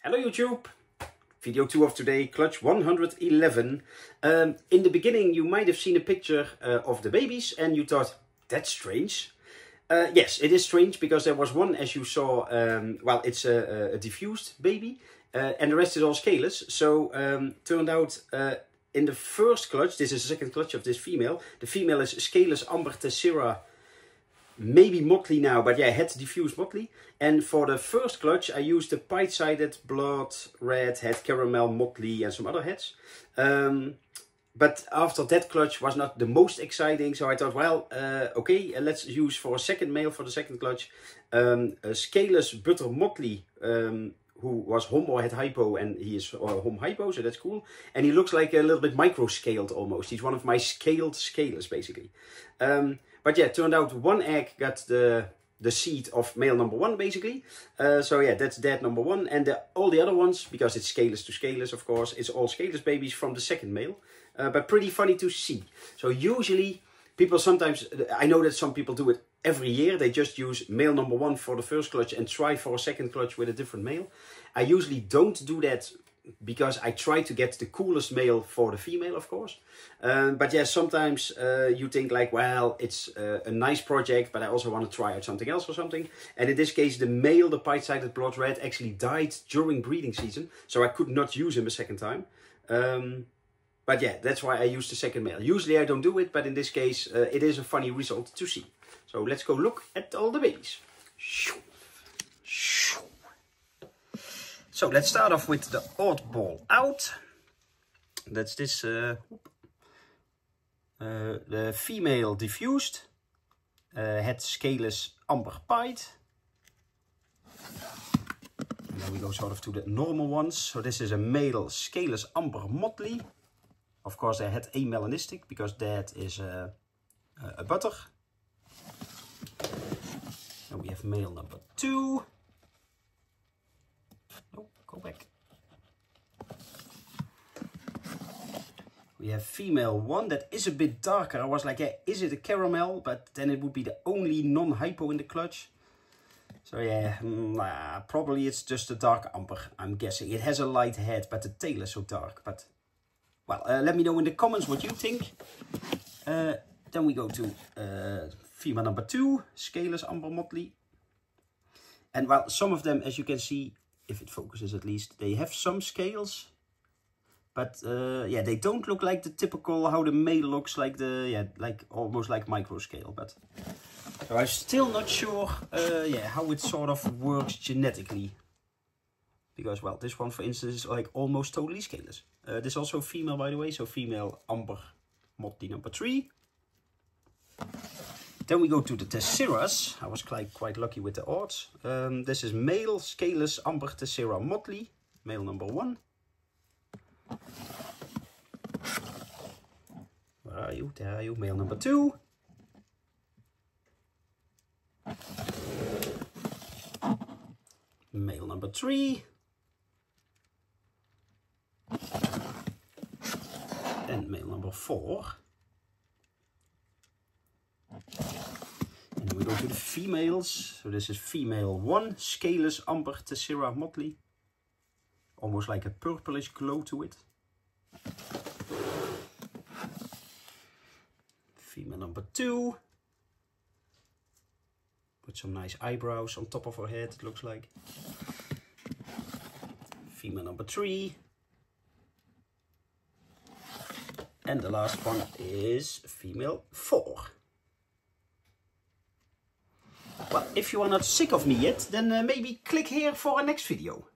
Hello YouTube! Video 2 of today, clutch 111. In the beginning you might have seen a picture of the babies and you thought, that's strange. Yes, it is strange because there was one, as you saw, well, it's a diffused baby and the rest is all scaleless. So turned out in the first clutch, this is the second clutch of this female. The female is scaleless amber tessera, maybe motley now, but yeah, het diffused motley. And for the first clutch I used the pite-sided blood red, het caramel motley and some other hets. But after that clutch was not the most exciting, so I thought, well, okay, let's use for a second male for the second clutch a scaleless butter motley, who was hom or het hypo, and he is hom hypo, so that's cool. And he looks like a little bit micro-scaled almost. He's one of my scaled scalers basically. But yeah, it turned out one egg got the seed of male number 1 basically. So yeah, that's that number 1. And all the other ones, because it's scaleless to scaleless of course, it's all scaleless babies from the second male. But pretty funny to see. So usually people sometimes, I know that some people do it every year. They just use male number 1 for the first clutch and try for a second clutch with a different male. I usually don't do that because I try to get the coolest male for the female, of course. But yeah, sometimes you think like, well, it's a nice project, but I also want to try out something else or something. And in this case, the male, the pite-sided blood red, actually died during breeding season. So I could not use him a second time. But yeah, that's why I used the second male. Usually I don't do it, but in this case, it is a funny result to see. So let's go look at all the babies. So let's start off with the oddball out. That's this, the female diffused, het scaleless amber pite. And then we go sort of to the normal ones. So this is a male scaleless amber motley. Of course they had amelanistic because that is a butter. And we have male number 2. No, go back. We have female 1 that is a bit darker. I was like, yeah, is it a caramel? But then it would be the only non-hypo in the clutch. So yeah, probably it's just a dark amber, I'm guessing. It has a light head, but the tail is so dark. But well, let me know in the comments what you think. Then we go to female number 2, scaleless amber motley. And well, some of them, as you can see, if it focuses at least, they have some scales. But yeah, they don't look like the typical, how the male looks like the, yeah, like almost like micro scale. But so I'm still not sure, yeah, how it sort of works genetically. Because, well, this one, for instance, is like almost totally scaleless. This is also female, by the way. So female amber motley number 3. Then we go to the tesseras. I was quite lucky with the odds. This is male scaleless amber tessera motley, male number 1. Where are you? There are you, male number 2. Male number 3. And male number 4. And then we go to the females. So this is female 1, scaleless amber tessera motley. Almost like a purplish glow to it. Female number 2. With some nice eyebrows on top of her head, it looks like. Female number 3. And the last one is female 4. Well, if you are not sick of me yet, then maybe click here for our next video.